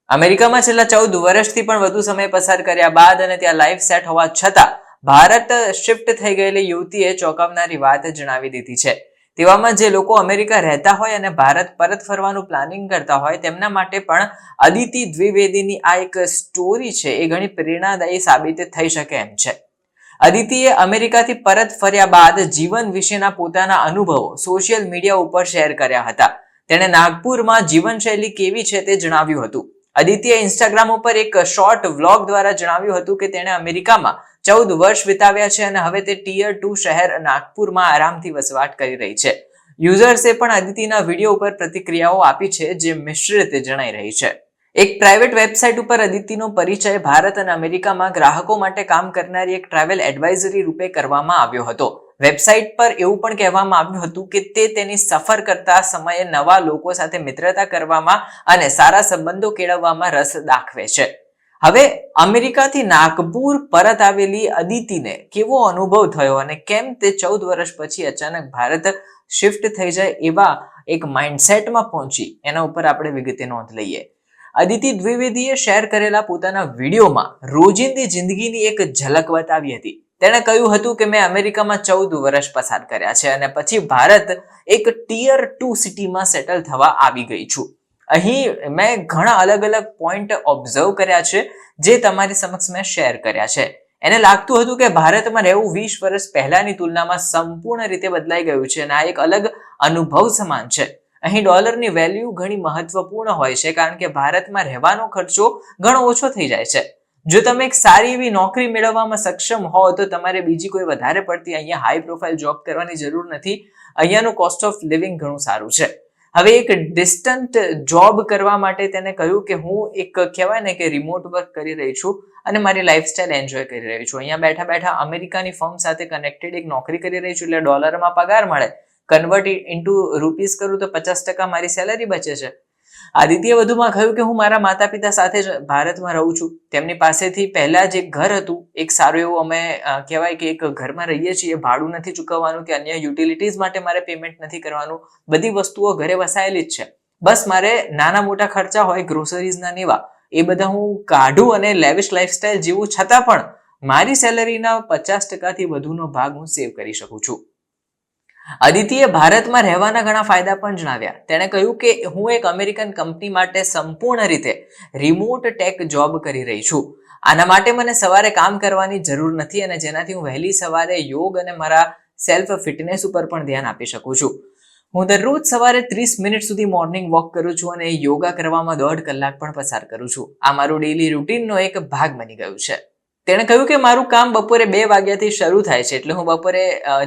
અમેરિકામાં છેલ્લા 14 વર્ષથી પણ વધુ સમય પસાર કર્યા બાદ અને ત્યાં લાઈફ સેટ હોવા છતાં ભારત શિફ્ટ થઈ ગયેલી યુવતીએ ચોંકાવનારી વાત જણાવી દીધી છે. તેવામાં જે લોકો અમેરિકા રહેતા હોય અને ભારત પરત ફરવાનું પ્લાનિંગ કરતા હોય તેમના માટે પણ અદિતિ દ્વિવેદીની આ એક સ્ટોરી છે એ ઘણી પ્રેરણાદાયી સાબિત થઈ શકે એમ છે. અદિતિએ અમેરિકાથી પરત ફર્યા બાદ જીવન વિશેના પોતાના અનુભવો સોશિયલ મીડિયા ઉપર શેર કર્યા હતા. તેણે નાગપુરમાં જીવનશૈલી કેવી છે તે જણાવ્યું હતું. અદિતિએ ઇન્સ્ટાગ્રામ ઉપર એક શોર્ટ વ્લોગ દ્વારા જણાવ્યું હતું કે તેણે અમેરિકામાં 14 વર્ષ વિતાવ્યા છે અને હવે તે ટિયર 2 શહેર નાગપુરમાં આરામથી વસવાટ કરી રહી છે. યુઝર્સે પણ અદિતિના વિડીયો ઉપર પ્રતિક્રિયાઓ આપી છે જે મિશ્રિત જણાઈ રહી છે. એક પ્રાઇવેટ વેબસાઇટ ઉપર અદિતિનો પરિચય ભારત અને અમેરિકામાં ગ્રાહકો માટે કામ કરનારી એક ટ્રાવેલ એડવાઇઝરી રૂપે કરવામાં આવ્યો હતો. વેબસાઇટ પર એવું પણ કહેવામાં આવ્યું હતું કે તે તેની સફર કરતા સમયે નવા લોકો સાથે મિત્રતા કરવામાં અને સારા સંબંધો કેળવવામાં રસ દાખવે છે. હવે અમેરિકાથી નાગપુર પરત આવેલી અદિતિને કેવો અનુભવ થયો અને કેમ તે 14 વર્ષ પછી અચાનક ભારત શિફ્ટ થઈ જાય એવા એક માઇન્ડસેટમાં પહોંચી એના ઉપર આપણે વિગતે નોંધ લઈએ. અદિતિ દ્વિવેદીએ શેર કરેલા પોતાના વિડીયોમાં રોજિંદી જિંદગીની એક ઝલક બતાવી હતી. તેણે કહ્યું હતું કે મેં અમેરિકામાં 14 વર્ષ પસાર કર્યા છે અને પછી ભારત એક ટિયર 2 સિટીમાં સેટલ થવા આવી ગઈ છું. અહીં મેં ઘણા અલગ અલગ પોઈન્ટ ઓબ્ઝર્વ કર્યા છે જે તમારી સમક્ષ મેં શેર કર્યા છે. એને લાગતું હતું કે ભારતમાં રહેવું 20 વર્ષ પહેલાની તુલનામાં સંપૂર્ણ રીતે બદલાઈ ગયું છે અને આ એક અલગ અનુભવ સમાન છે. અહીં ડોલરની વેલ્યુ ઘણી મહત્વપૂર્ણ હોય છે કારણ કે ભારતમાં રહેવાનો ખર્ચો ઘણો ઓછો થઈ જાય છે. જો તમે એક સારી એવી નોકરી મેળવવામાં સક્ષમ હો તો તમારે બીજી કોઈ વધારે પડતી અહીંયા હાઈ પ્રોફાઇલ જોબ કરવાની જરૂર નથી. અહીંયાનું કોસ્ટ ઓફ લિવિંગ ઘણું સારું છે. હવે એક ડિસ્ટન્ટ જોબ કરવા માટે તેને કહ્યું કે હું એક કહેવાય ને કે રિમોટ વર્ક કરી રહી છું અને મારી લાઈફસ્ટાઈલ એન્જોય કરી રહી છું. અહીંયા બેઠા બેઠા અમેરિકાની ફર્મ સાથે કનેક્ટેડ એક નોકરી કરી રહી છું એટલે ડોલરમાં પગાર મળે. કન્વર્ટ ઇન્ટુ રૂપીસ કરું તો 50% મારી સેલરી બચે છે. આદિત્યએ વધુમાં કહ્યું કે હું મારા માતા પિતા સાથે જ ભારતમાં રહું છું. તેમની પાસેથી પહેલા જ એક ઘર હતું. એક સારું એવું અમે કહેવાય કે એક ઘરમાં રહીએ છીએ. ભાડું નથી ચૂકવવાનું કે અન્ય યુટિલિટીઝ માટે મારે પેમેન્ટ નથી કરવાનું. બધી વસ્તુઓ ઘરે વસાયેલી જ છે. બસ મારે નાના મોટા ખર્ચા હોય ગ્રોસરીઝના નેવા એ બધા હું કાઢું અને લેવિશ લાઈફસ્ટાઈલ જીવું છતાં પણ મારી સેલરીના 50%થી વધુનો ભાગ હું સેવ કરી શકું છું. અદિતિએ ભારતમાં રહેવાના ઘણા ફાયદા પણ જણાવ્યા. તેણે કહ્યું કે હું એક અમેરિકન કંપની માટે સંપૂર્ણ રીતે રિમોટ ટેક જોબ કરી રહી છું. આના માટે મને સવારે કામ કરવાની જરૂર નથી અને જેનાથી હું વહેલી સવારે યોગ અને મારા સેલ્ફ ફિટનેસ ઉપર પણ ધ્યાન આપી શકું છું. હું દરરોજ સવારે 30 મિનિટ સુધી મોર્નિંગ વોક કરું છું અને યોગા કરવામાં 1.5 કલાક પણ પસાર કરું છું. આ મારું ડેઈલી રૂટીનનો એક ભાગ બની ગયું છે. તેણે કહ્યું કે મારું કામ બપોરે 2 વાગ્યાથી શરૂ થાય છે એટલે હું બપોરે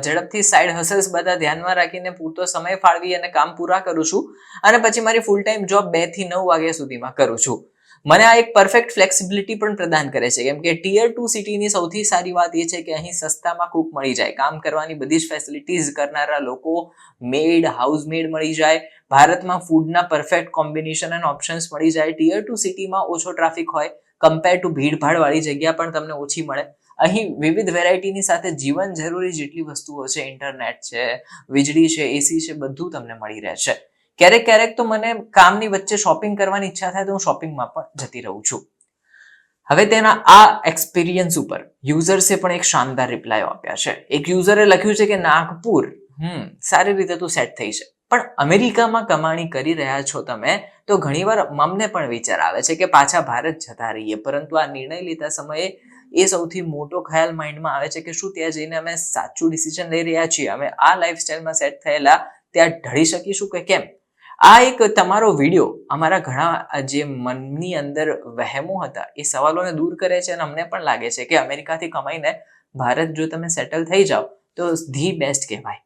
ઝડપથી સાઇડ હસલ્સ બધા ધ્યાનમાં રાખીને પૂરતો સમય ફાળવી અને કામ પૂરા કરું છું અને પછી મારી ફૂલ ટાઈમ જોબ 2 થી 9 વાગ્યા સુધીમાં કરું છું. મને આ એક પરફેક્ટ ફ્લેક્સિબિલિટી પણ પ્રદાન કરે છે કેમ કે ટિયર 2 સિટીની સૌથી સારી વાત એ છે કે અહીં સસ્તામાં કુક મળી જાય. કામ કરવાની બધી જ ફેસિલિટીઝ કરનારા લોકો, મેડ, હાઉસમેડ મળી જાય. ભારતમાં ફૂડના પરફેક્ટ કોમ્બિનેશન અને ઓપ્શન્સ મળી જાય. ટિયર 2 સિટીમાં ઓછો ટ્રાફિક હોય કમ્પેર ટુ ભીડભાડ વાળી જગ્યા પણ તમને ઓછી મળે. અહીં વિવિધ વેરાયટીની સાથે જીવન જરૂરી જેટલી વસ્તુઓ છે, ઇન્ટરનેટ છે, વીજળી છે, એસી છે, બધું તમને મળી રહે છે. ક્યારેક તો મને કામની વચ્ચે શોપિંગ કરવાની ઈચ્છા થાય તો હું શોપિંગમાં પણ જતી રહું છું. હવે તેના આ એક્સપિરિયન્સ ઉપર યુઝર્સે પણ એક શાનદાર રિપ્લાય આપ્યા છે. એક યુઝરે લખ્યું છે કે નાગપુર સારી રીતે તું સેટ થઈ છે પણ અમેરિકામાં કમાણી કરી રહ્યા છો તમે તો ઘણીવાર અમને પણ વિચાર આવે છે કે પાછા ભારત જતા રહીએ. પરંતુ આ નિર્ણય લેતા સમયે એ સૌથી મોટો ખ્યાલ માઇન્ડમાં આવે છે કે શું ત્યાં જઈને અમે સાચું ડિસિઝન લઈ રહ્યા છીએ? અમે આ લાઈફસ્ટાઈલમાં સેટ થયેલા ત્યાં ઢળી શકીશું કે કેમ? આ એક તમારો વિડીયો અમારા ઘણા જે મનની અંદર વહેમો હતા એ સવાલોને દૂર કરે છે અને અમને પણ લાગે છે કે અમેરિકાથી કમાઈને ભારત જો તમે સેટલ થઈ જાઓ તો ધી બેસ્ટ કહેવાય.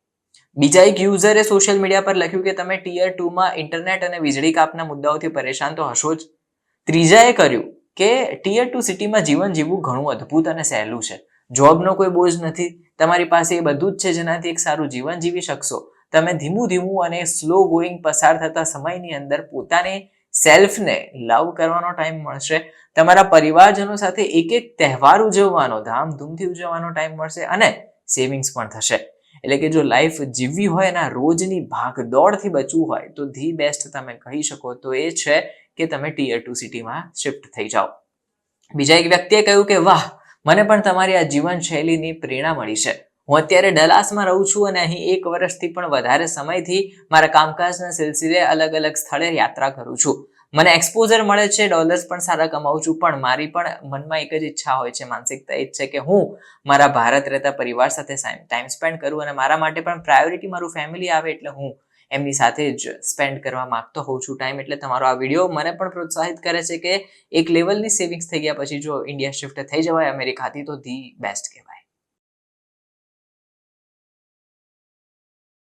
બીજા એક યુઝરે સોશિયલ મીડિયા પર લખ્યું કે તમે ટિયર 2માં ઇન્ટરનેટ અને વીજળી કાપના મુદ્દાઓથી પરેશાન તો હશો જ. ત્રીજાએ કર્યું કે ટિયર 2 સિટીમાં જીવન જીવવું ઘણું અદ્ભુત અને સહેલું છે. જોબનો કોઈ બોજ નથી. તમારી પાસે એ બધું જ છે જેનાથી એક સારું જીવન જીવી શકશો. તમે ધીમું અને સ્લો ગોઈંગ પસાર થતા સમયની અંદર પોતાની સેલ્ફને લવ કરવાનો ટાઈમ મળશે. તમારા પરિવારજનો સાથે એક તહેવાર ઉજવવાનો, ધામધૂમથી ઉજવવાનો ટાઈમ મળશે અને સેવિંગ્સ પણ થશે. એટલે કે જો લાઈફ જીવવી હોય અને રોજની ભાગદોડથી બચવું હોય તો ધી બેસ્ટ તમે કહી શકો તો એ છે કે તમે ટિયર 2 સિટીમાં શિફ્ટ થઈ જાઓ. બીજા એક વ્યક્તિએ કહ્યું કે વાહ, મને પણ તમારી આ જીવનશૈલીની પ્રેરણા મળી છે. હું અત્યારે ડલાસમાં રહું છું અને અહીં 1 વર્ષથી પણ વધારે સમયથી મારા કામકાજના સિલસિલે અલગ અલગ સ્થળે યાત્રા કરું છું. મને એક્સપોઝર મળે છે, ડોલર્સ પણ સારા કમાઉં છું, પણ મારી પણ મનમાં એક જ ઈચ્છા હોય છે, માનસિકતા એ જ છે કે હું મારા ભારત રહેતા પરિવાર સાથે ટાઈમ સ્પેન્ડ કરું અને મારા માટે પણ પ્રાયોરિટી મારું ફેમિલી આવે એટલે હું એમની સાથે જ સ્પેન્ડ કરવા માંગતો હોઉં છું ટાઈમ. એટલે તમારો આ વિડીયો મને પણ પ્રોત્સાહિત કરે છે કે એક લેવલની સેવિંગ્સ થઈ ગયા પછી જો ઇન્ડિયા શિફ્ટ થઈ જવાય અમેરિકાથી તો ધી બેસ્ટ કહેવાય.